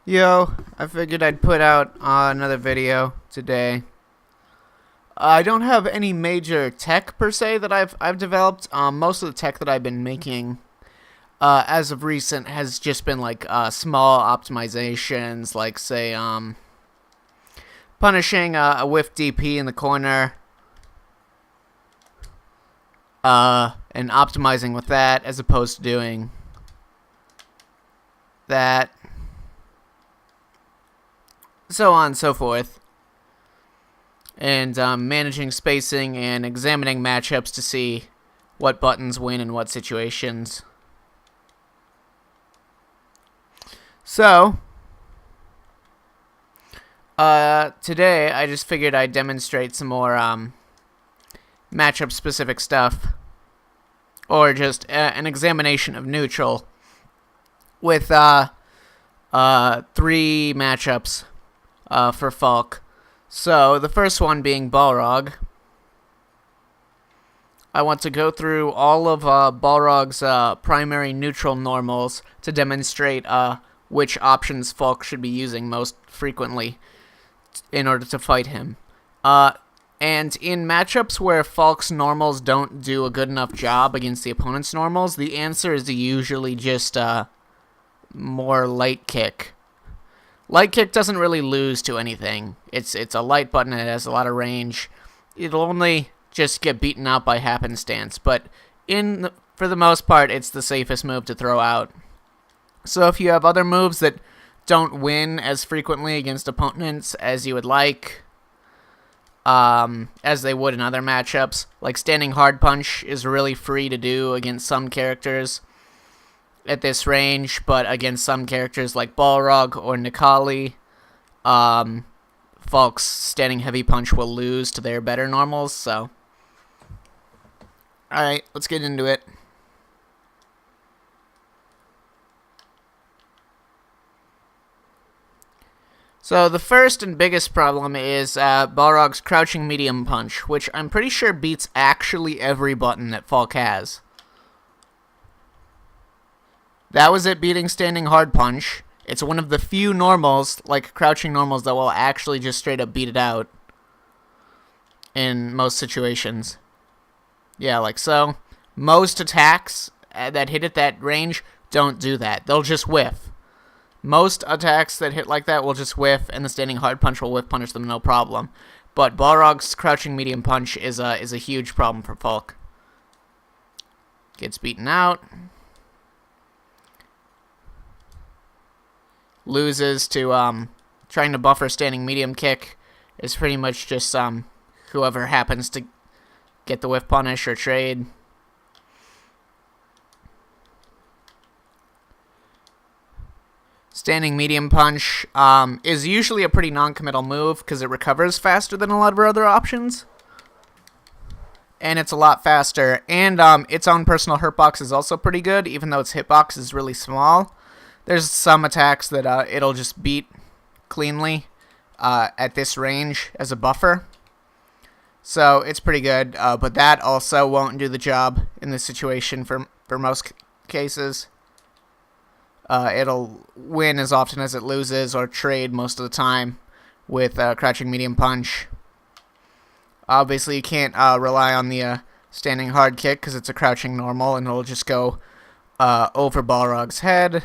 Yo, I figured I'd put out another video today. I don't have any major tech per se that I've developed. Most of the tech that I've been making as of recent has just been like small optimizations, like say punishing a whiff DP in the corner, and optimizing with that as opposed to doing that, so on and so forth. And managing spacing and examining matchups to see what buttons win in what situations. So, today I just figured I'd demonstrate some more matchup-specific stuff, or just an examination of neutral with 3 matchups for Falke. So, the first one being Balrog. I want to go through all of Balrog's primary neutral normals to demonstrate which options Falke should be using most frequently in order to fight him. And in matchups where Falke's normals don't do a good enough job against the opponent's normals, the answer is usually just more light kick. Light kick doesn't really lose to anything. It's a light button and it has a lot of range. It'll only just get beaten out by happenstance, but for the most part, it's the safest move to throw out. So if you have other moves that don't win as frequently against opponents as you would like, as they would in other matchups, like standing hard punch is really free to do against some characters at this range, but against some characters like Balrog or Necalli, Falke's standing heavy punch will lose to their better normals, so. Alright, let's get into it. So the first and biggest problem is Balrog's crouching medium punch, which I'm pretty sure beats actually every button that Falke has. That was it beating standing hard punch. It's one of the few normals, like crouching normals, that will actually just straight up beat it out in most situations. Yeah, like so. Most attacks that hit at that range don't do that. They'll just whiff. Most attacks that hit like that will just whiff, and the standing hard punch will whiff punish them no problem. But Balrog's crouching medium punch is a huge problem for Falke. Gets beaten out. Loses to trying to buffer standing medium kick is pretty much just whoever happens to get the whiff punish or trade. Standing medium punch is usually a pretty non-committal move because it recovers faster than a lot of our other options. And it's a lot faster. And its own personal hurt box is also pretty good, even though its hitbox is really small. There's some attacks that it'll just beat cleanly at this range as a buffer. So it's pretty good, but that also won't do the job in this situation for most cases. It'll win as often as it loses, or trade most of the time with crouching medium punch. Obviously, you can't rely on the standing hard kick because it's a crouching normal, and it'll just go over Balrog's head.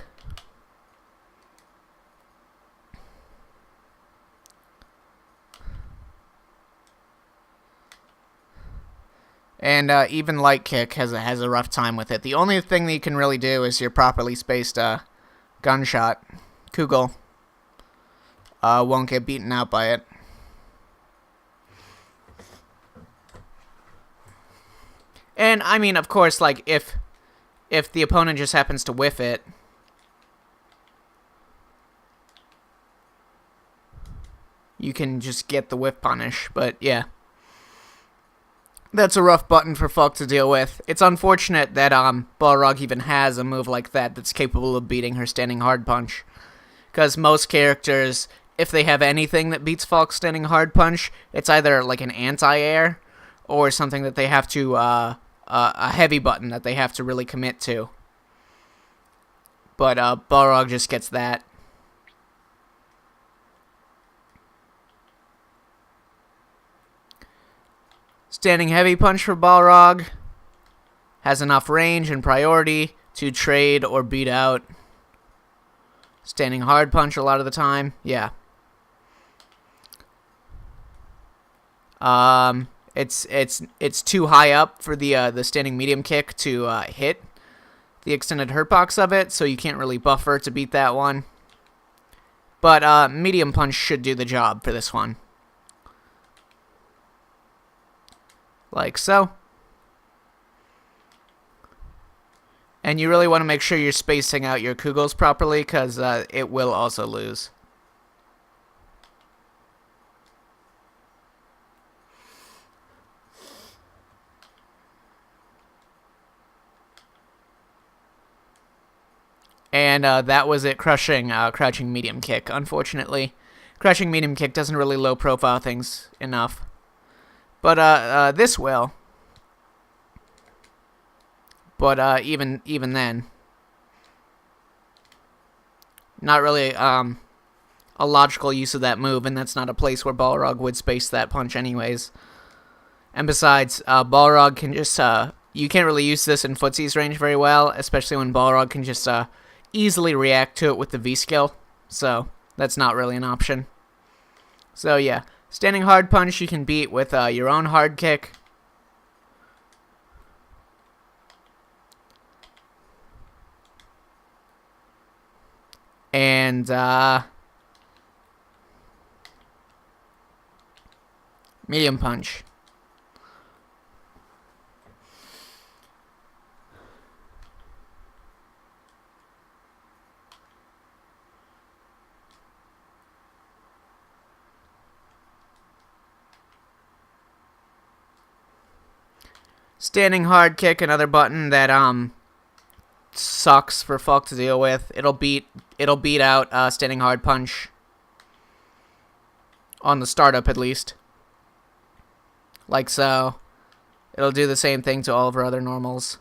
And even light kick has a rough time with it. The only thing that you can really do is your properly spaced gunshot. Kugel won't get beaten out by it. And I mean, of course, like if the opponent just happens to whiff it, you can just get the whiff punish. But yeah. That's a rough button for Falke to deal with. It's unfortunate that Balrog even has a move like that that's capable of beating her standing hard punch. Because most characters, if they have anything that beats Falke's standing hard punch, it's either like an anti-air or something that they have to, a heavy button that they have to really commit to. But Balrog just gets that. Standing heavy punch for Balrog. Has enough range and priority to trade or beat out. Standing hard punch a lot of the time. Yeah. It's too high up for the standing medium kick to hit the extended hurt box of it, so you can't really buffer to beat that one. But medium punch should do the job for this one. Like so. And you really want to make sure you're spacing out your Kugels properly, because it will also lose. And that was it, crushing crouching medium kick. Unfortunately, crouching medium kick doesn't really low profile things enough. But this will. But even then, not really a logical use of that move, and that's not a place where Balrog would space that punch anyways. And besides, Balrog can just you can't really use this in Footsie's range very well, especially when Balrog can just easily react to it with the V skill. So that's not really an option. So yeah, standing hard punch you can beat with your own hard kick. And medium punch. Standing hard kick, another button that sucks for Falke to deal with. It'll beat out standing hard punch on the startup at least. Like so. It'll do the same thing to all of our other normals.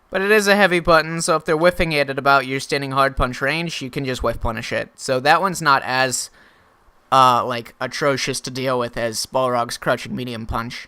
But it is a heavy button, so if they're whiffing it at about your standing hard punch range, you can just whiff punish it. So that one's not as like atrocious to deal with as Balrog's crouching medium punch.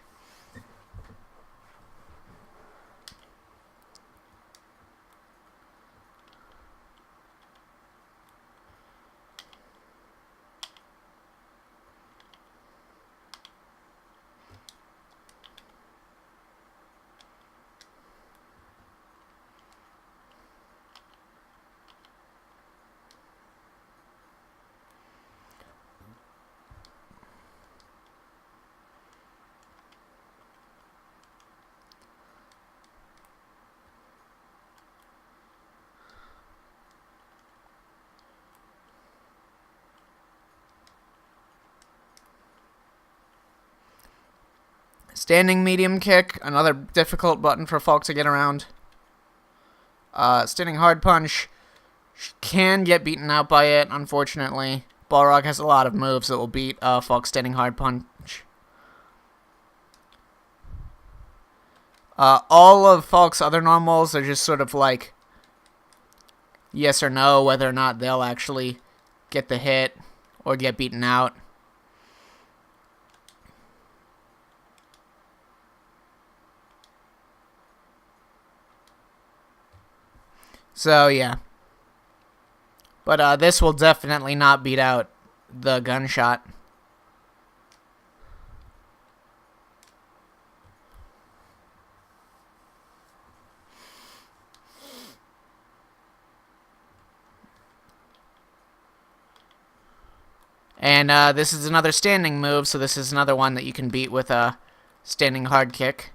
Standing medium kick, another difficult button for Falke to get around. Standing hard punch can get beaten out by it, unfortunately. Balrog has a lot of moves that will beat Falke's standing hard punch. All of Falke's other normals are just sort of like yes or no, whether or not they'll actually get the hit or get beaten out. So, yeah. But this will definitely not beat out the gunshot. And this is another standing move, so this is another one that you can beat with a standing hard kick.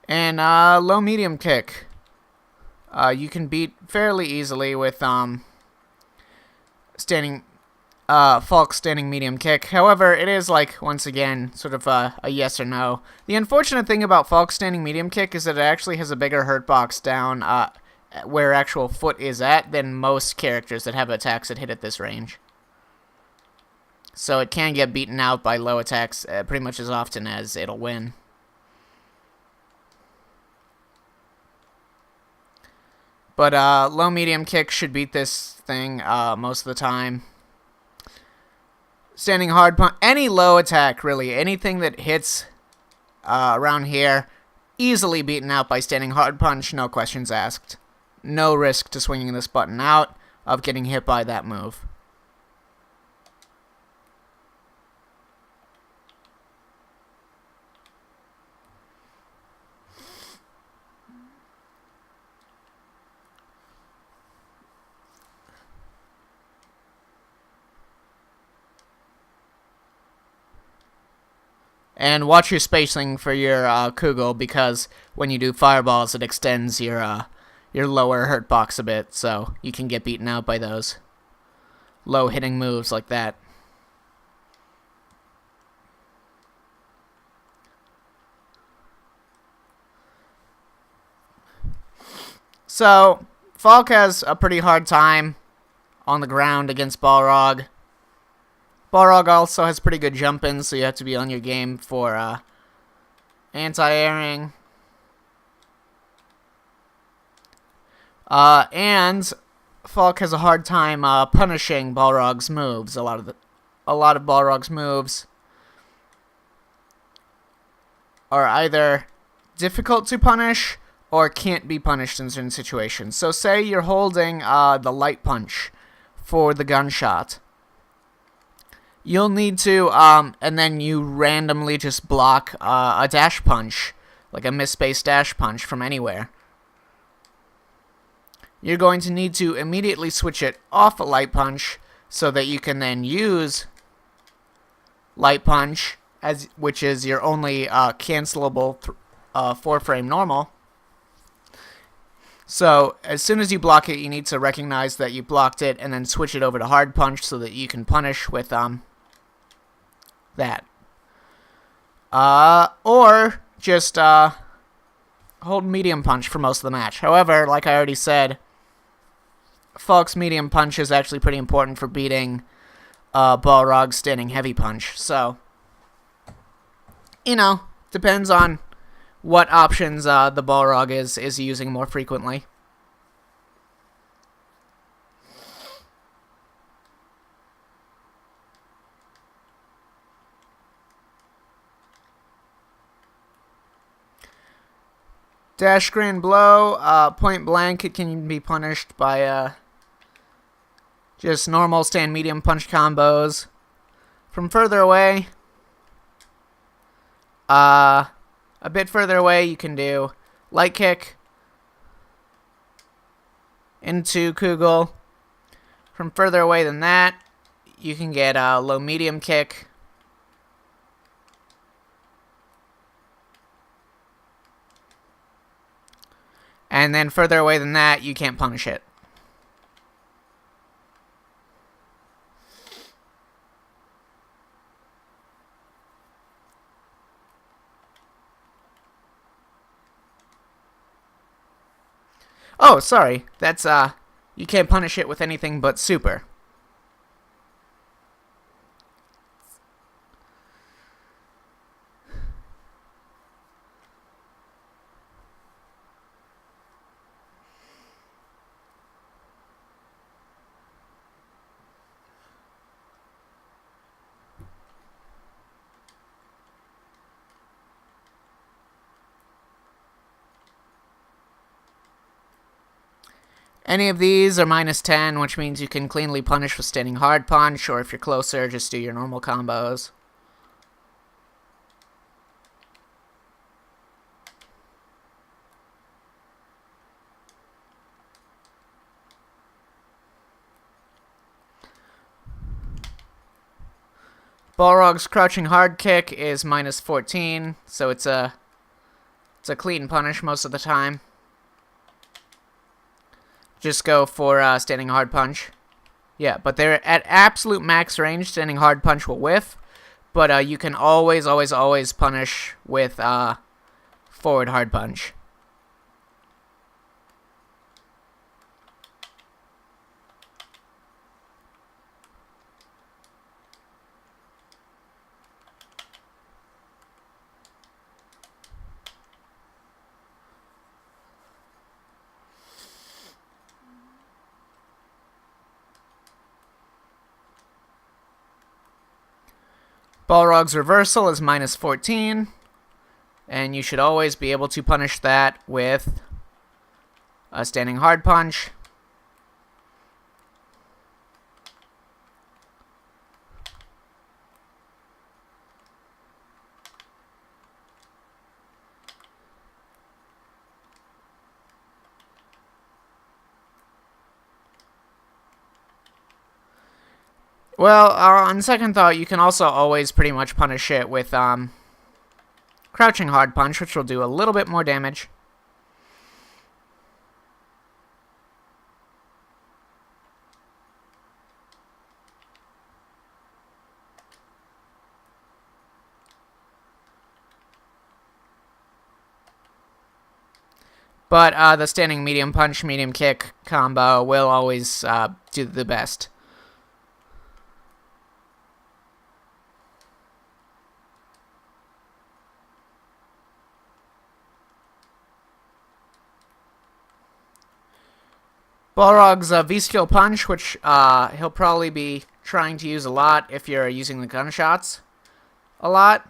And low medium kick. You can beat fairly easily with Falke's standing medium kick. However, it is like, once again, sort of a yes or no. The unfortunate thing about Falke's standing medium kick is that it actually has a bigger hurt box down where actual foot is at than most characters that have attacks that hit at this range. So it can get beaten out by low attacks pretty much as often as it'll win. But low medium kick should beat this thing most of the time. Standing hard punch, any low attack really, anything that hits around here, easily beaten out by standing hard punch, no questions asked. No risk to swinging this button out of getting hit by that move. And watch your spacing for your Kugel, because when you do fireballs, it extends your lower hurt box a bit, so you can get beaten out by those low hitting moves like that. So Falke has a pretty hard time on the ground against Balrog. Balrog also has pretty good jump-in, so you have to be on your game for anti-airing. And Falke has a hard time punishing Balrog's moves. A lot of Balrog's moves are either difficult to punish or can't be punished in certain situations. So say you're holding the light punch for the gunshot. You'll need to, and then you randomly just block a dash punch, like a misspaced dash punch from anywhere. You're going to need to immediately switch it off a light punch so that you can then use light punch, which is your only cancelable 4-frame normal. So as soon as you block it, you need to recognize that you blocked it and then switch it over to hard punch so that you can punish with that. Or just hold medium punch for most of the match. However, like I already said, Falke's medium punch is actually pretty important for beating Balrog's standing heavy punch. So, you know, depends on what options the Balrog is using more frequently. Dash grand blow, point blank, it can be punished by just normal stand medium punch combos. From further away, a bit further away, you can do light kick into Kugel. From further away than that, you can get a low medium kick. And then further away than that, you can't punish it. Oh, sorry. That's, you can't punish it with anything but super. Any of these are -10, which means you can cleanly punish with standing hard punch, or if you're closer, just do your normal combos. Balrog's crouching hard kick is -14, so it's a clean punish most of the time. Just go for standing hard punch. Yeah, but they're at absolute max range. Standing hard punch will whiff, but you can always punish with forward hard punch. Balrog's reversal is minus 14, and you should always be able to punish that with a standing hard punch. Well, on second thought, you can also always pretty much punish it with crouching hard punch, which will do a little bit more damage. But the standing medium punch, medium kick combo will always do the best. Balrog's V-skill punch, which he'll probably be trying to use a lot if you're using the gunshots a lot.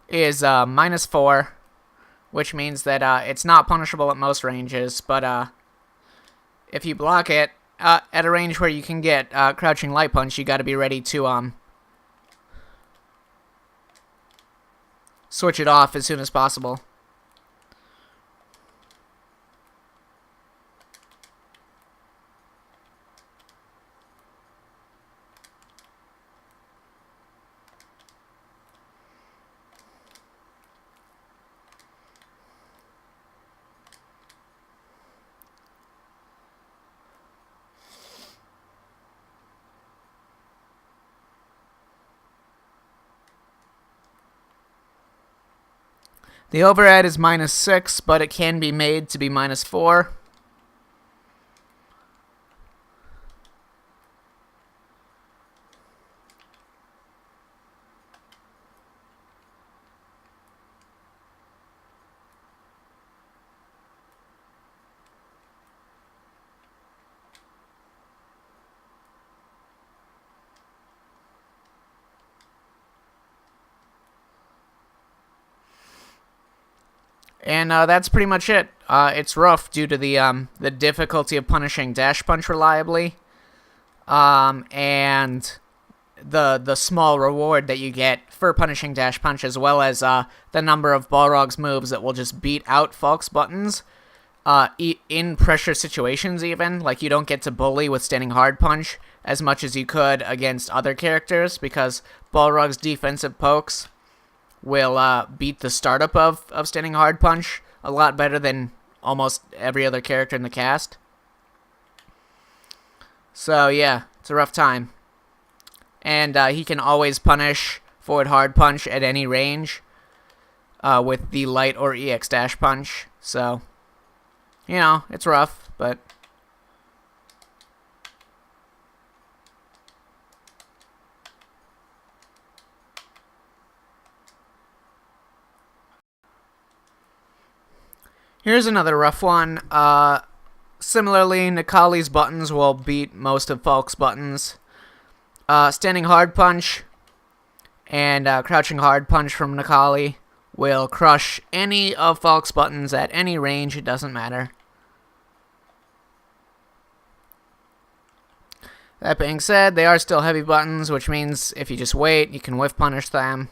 Is minus 4, which means that it's not punishable at most ranges, but if you block it at a range where you can get crouching light punch, you got to be ready to switch it off as soon as possible. The overhead is minus 6, but it can be made to be minus 4. And that's pretty much it. It's rough due to the difficulty of punishing dash punch reliably, and the small reward that you get for punishing dash punch, as well as the number of Balrog's moves that will just beat out Falke's buttons in pressure situations. Even like you don't get to bully with standing hard punch as much as you could against other characters, because Balrog's defensive pokes will beat the startup of standing hard punch a lot better than almost every other character in the cast. So yeah, it's a rough time. And he can always punish forward hard punch at any range with the light or EX dash punch. So, you know, it's rough, but here's another rough one. Similarly, Necalli's buttons will beat most of Falke's buttons. Standing hard punch and crouching hard punch from Necalli will crush any of Falke's buttons at any range. It doesn't matter. That being said, they are still heavy buttons, which means if you just wait, you can whiff punish them.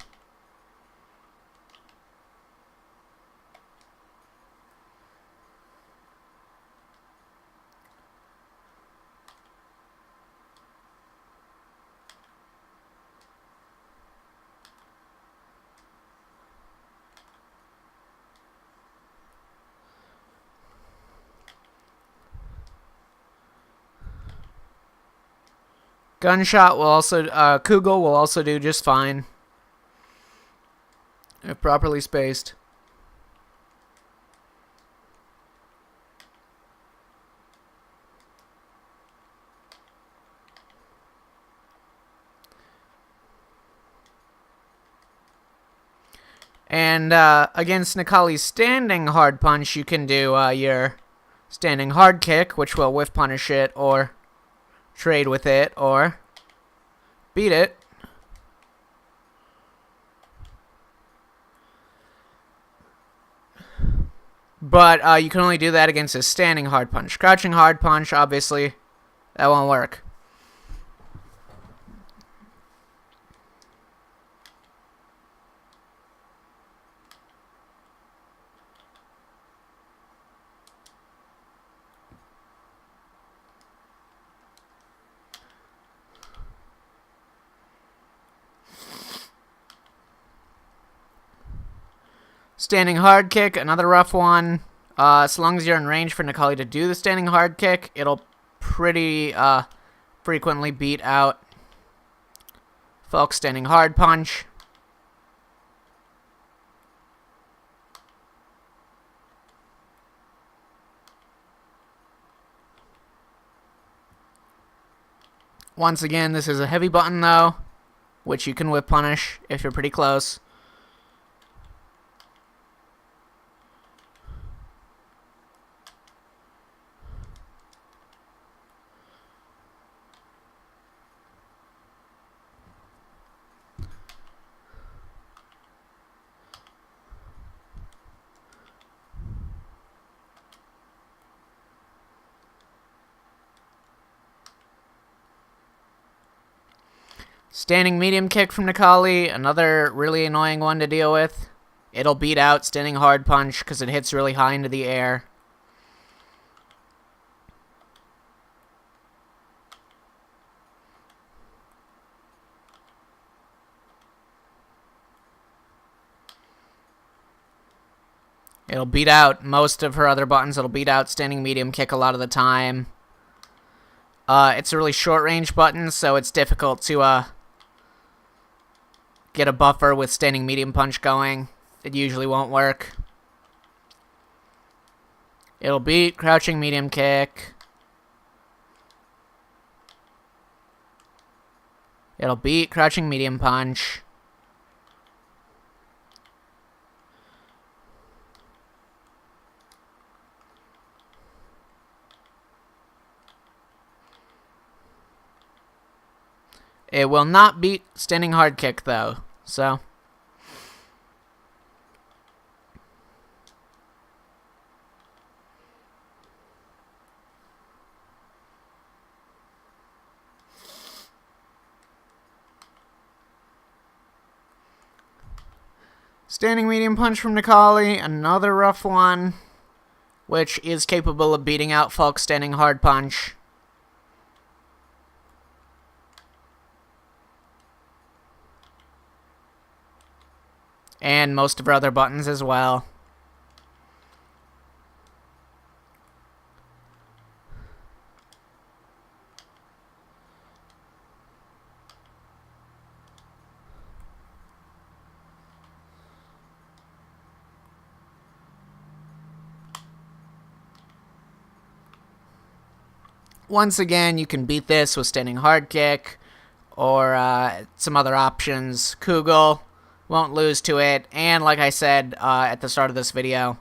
Gunshot will also, Kugel will also do just fine if properly spaced. And against Necalli's standing hard punch, you can do your standing hard kick, which will whiff punish it or trade with it or beat it. But you can only do that against a standing hard punch. Crouching hard punch, obviously, that won't work. Standing hard kick, another rough one. As long as you're in range for Necalli to do the standing hard kick, it'll pretty frequently beat out Falke's standing hard punch. Once again, this is a heavy button though, which you can whip punish if you're pretty close. Standing medium kick from Necalli, another really annoying one to deal with. It'll beat out standing hard punch because it hits really high into the air. It'll beat out most of her other buttons. It'll beat out standing medium kick a lot of the time. It's a really short range button, so it's difficult to get a buffer with standing medium punch going. It usually won't work. It'll beat crouching medium kick. It'll beat crouching medium punch. It will not beat standing hard kick though, so. Standing medium punch from Necalli, another rough one, which is capable of beating out Falke's standing hard punch. And most of her other buttons as well. Once again, you can beat this with standing hard kick or some other options. Kugel. Won't lose to it, and like I said at the start of this video,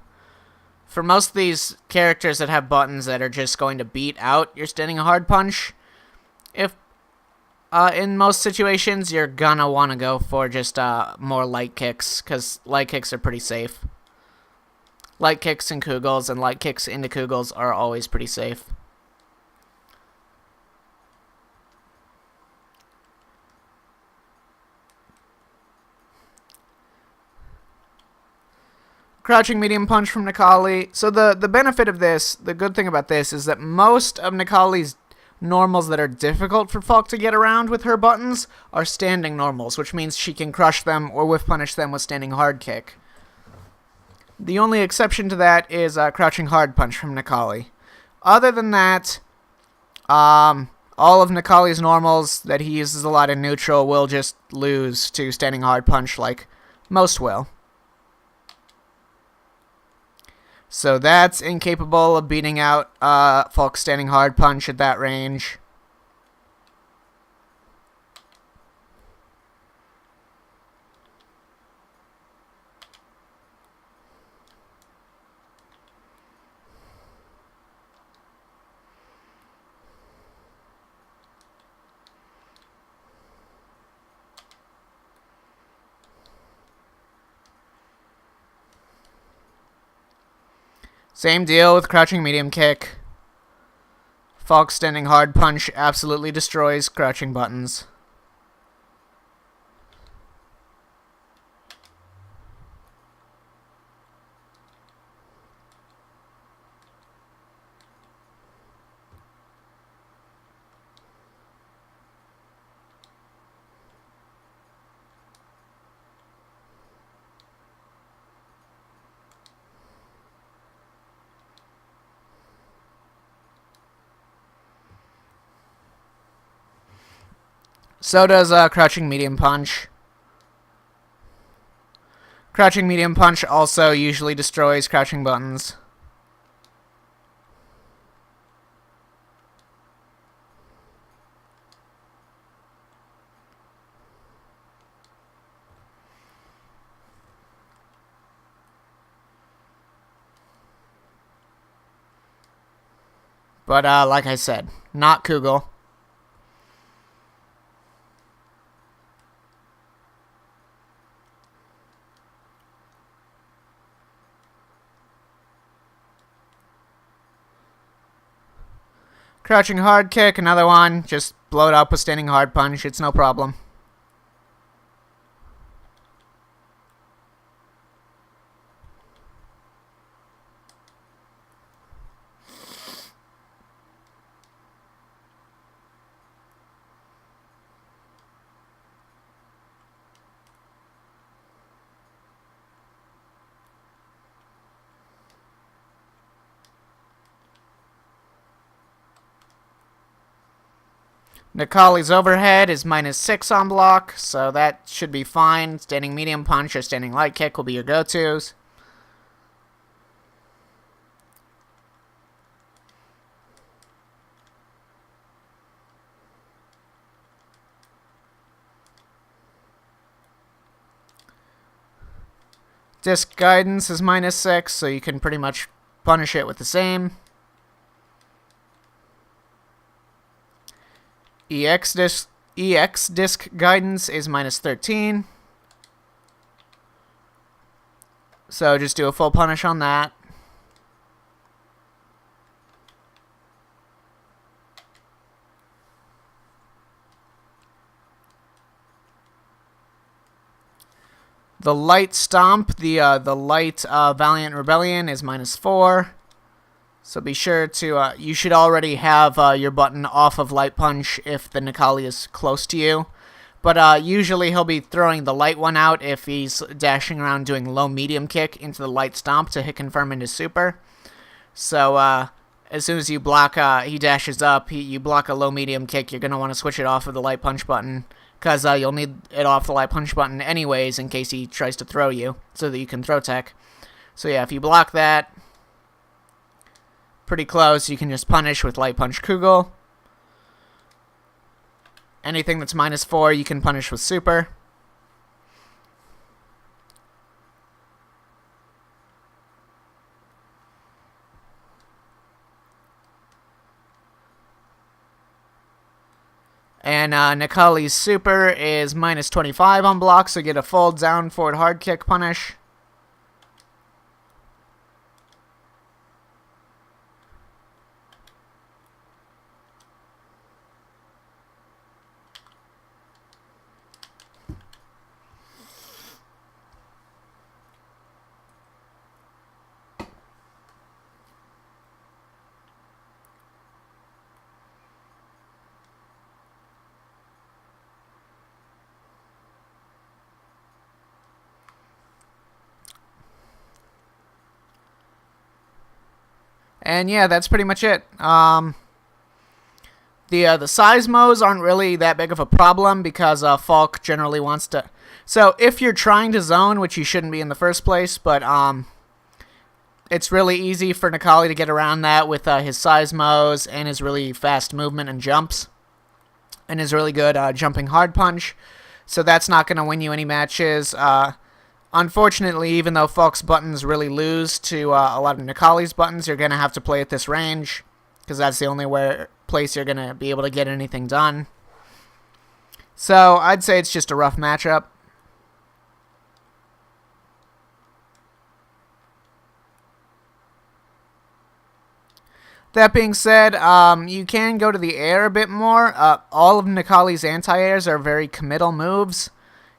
for most of these characters that have buttons that are just going to beat out your standing hard punch, if in most situations you're gonna want to go for just more light kicks, because light kicks are pretty safe. Light kicks and Kugels and light kicks into Kugels are always pretty safe. Crouching medium punch from Necalli. So the benefit of this, the good thing about this, is that most of Necalli's normals that are difficult for Falke to get around with her buttons are standing normals, which means she can crush them or whiff punish them with standing hard kick. The only exception to that is crouching hard punch from Necalli. Other than that, all of Necalli's normals that he uses a lot in neutral will just lose to standing hard punch, like most will. So that's incapable of beating out Falke's standing hard punch at that range. Same deal with crouching medium kick. Falke standing hard punch absolutely destroys crouching buttons. So does crouching medium punch. Crouching medium punch also usually destroys crouching buttons. But like I said, not Kugel. Crouching hard kick, another one. Just blow it up with standing hard punch. It's no problem. Necalli's overhead is -6 on block, so that should be fine. Standing medium punch or standing light kick will be your go-tos. Disc guidance is -6, so you can pretty much punish it with the same. EX disc guidance is -13. So just do a full punish on that. The light stomp, the light Valiant Rebellion is -4. So be sure to, you should already have your button off of light punch if the Necalli is close to you. But usually he'll be throwing the light one out if he's dashing around doing low medium kick into the light stomp to hit confirm into super. So as soon as you block, he dashes up, you block a low medium kick, you're going to want to switch it off of the light punch button. Because you'll need it off the light punch button anyways in case he tries to throw you so that you can throw tech. So yeah, if you block that, pretty close, you can just punish with light punch Kugel. Anything that's -4 you can punish with super. And Necalli's super is -25 on block, so get a full down forward hard kick punish. And yeah, that's pretty much it. The seismos aren't really that big of a problem because Falke generally wants to. So if you're trying to zone, which you shouldn't be in the first place, but it's really easy for Necalli to get around that with his seismos and his really fast movement and jumps, and his really good jumping hard punch. So that's not going to win you any matches. Unfortunately, even though Falke's buttons really lose to a lot of Necalli's buttons, you're going to have to play at this range, because that's the only place you're going to be able to get anything done. So I'd say it's just a rough matchup. That being said, you can go to the air a bit more. All of Necalli's anti-airs are very committal moves.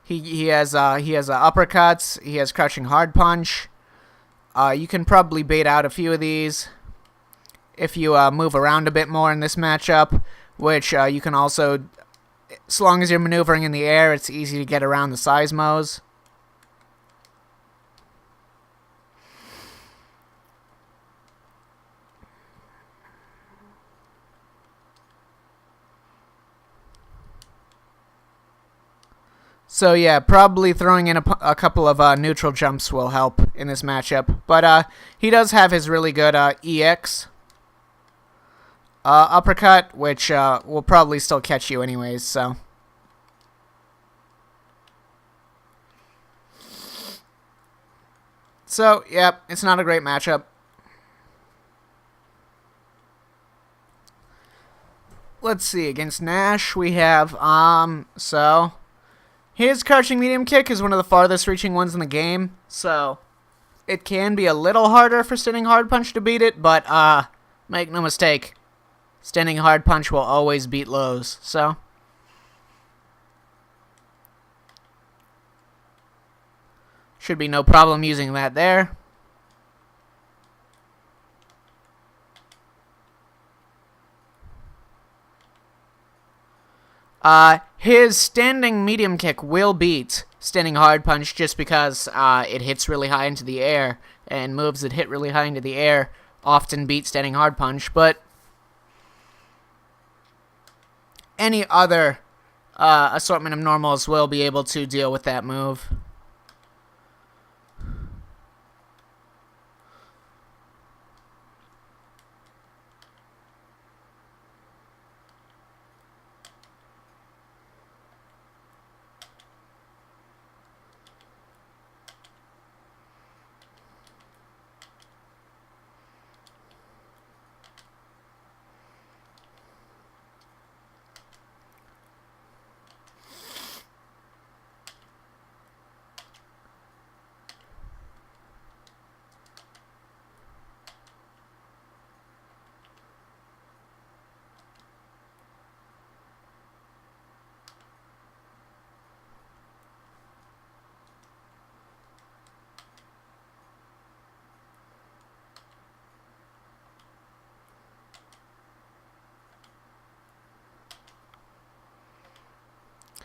He has uppercuts. He has crouching hard punch. You can probably bait out a few of these if you move around a bit more in this matchup, which you can also, as long as you're maneuvering in the air, it's easy to get around the seismos. So yeah, probably throwing in a couple of neutral jumps will help in this matchup. But he does have his really good EX uppercut, which will probably still catch you anyways, so. So, yep, it's not a great matchup. Let's see, against Nash we have, so his crouching medium kick is one of the farthest reaching ones in the game, so it can be a little harder for standing hard punch to beat it, but make no mistake, standing hard punch will always beat lows, so. Should be no problem using that there. His standing medium kick will beat standing hard punch just because it hits really high into the air, and moves that hit really high into the air often beat standing hard punch, but any other assortment of normals will be able to deal with that move.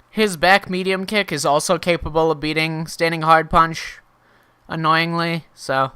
His back medium kick is also capable of beating standing hard punch, annoyingly, so.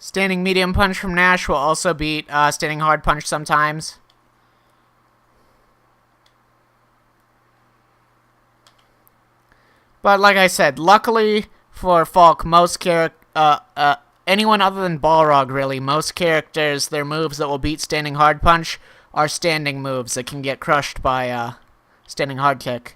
Standing medium punch from Nash will also beat standing hard punch sometimes. But like I said, luckily for Falke, anyone other than Balrog, really, most characters, their moves that will beat Standing Hard Punch are standing moves that can get crushed by Standing Hard Kick.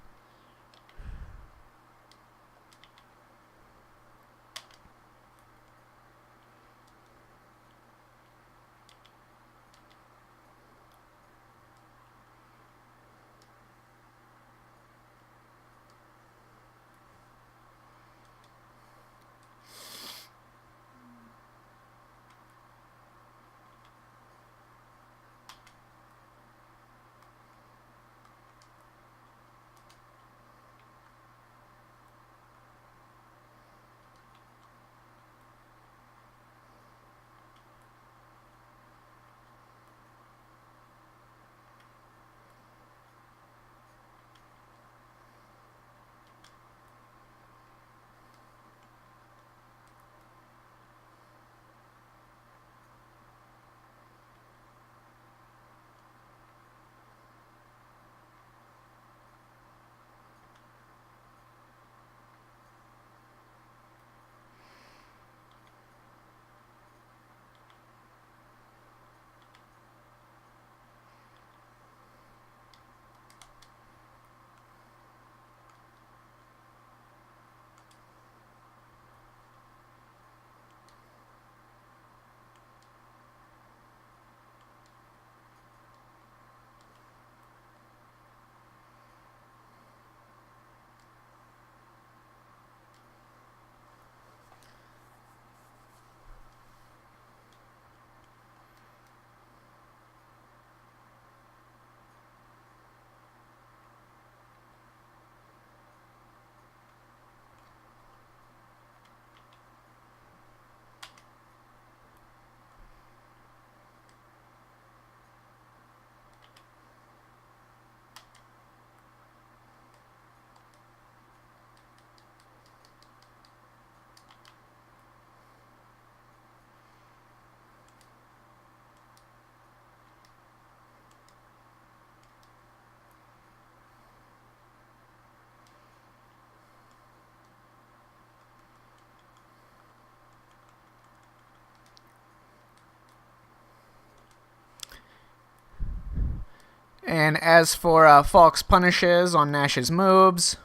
And as for Falke's punishes on Nash's moves...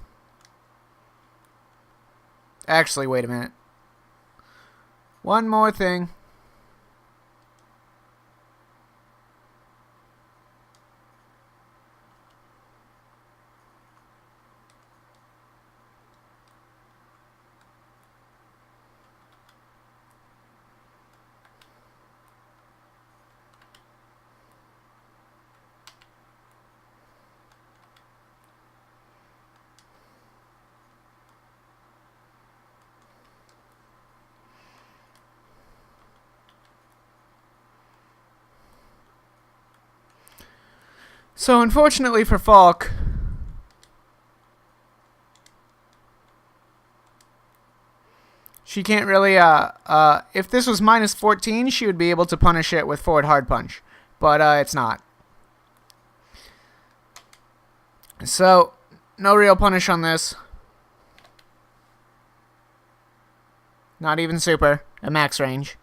Actually, wait a minute. One more thing. So unfortunately for Falke, she can't really, if this was minus 14, she would be able to punish it with forward hard punch. But, it's not. So, no real punish on this. Not even super, at max range.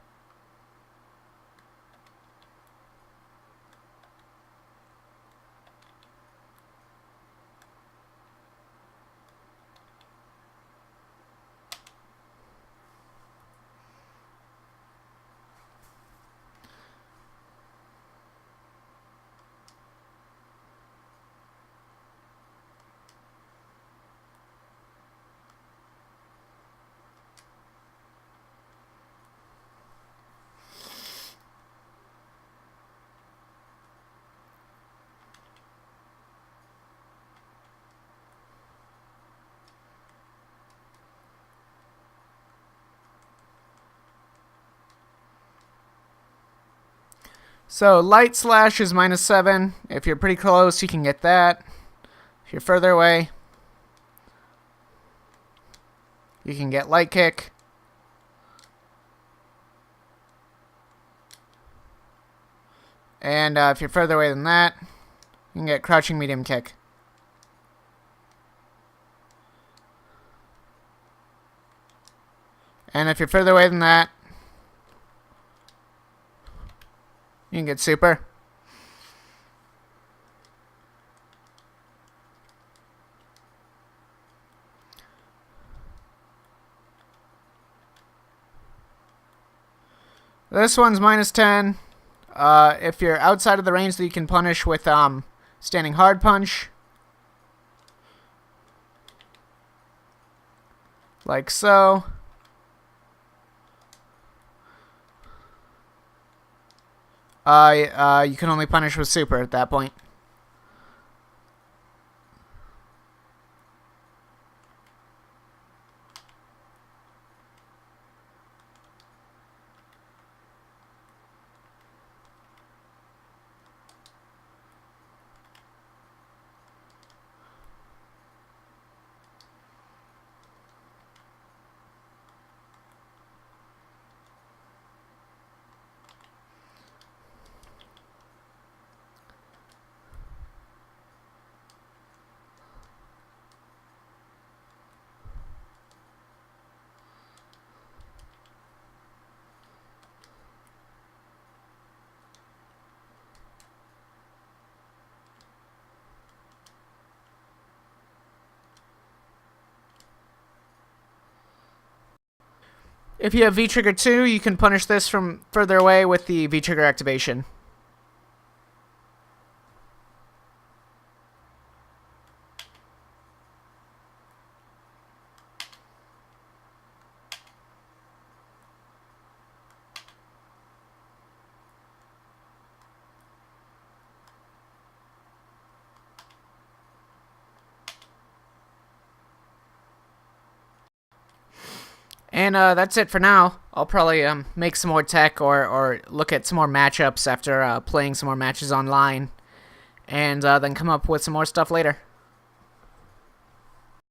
So, light slash is minus 7. If you're pretty close, you can get that. If you're further away, you can get light kick. And if you're further away than that, you can get crouching medium kick. And if you're further away than that, you can get super. This one's -10. If you're outside of the range that you can punish with standing hard punch, like so. You can only punish with super at that point. If you have V-Trigger 2, you can punish this from further away with the V-Trigger activation. And that's it for now. I'll probably make some more tech or look at some more matchups after playing some more matches online. And then come up with some more stuff later.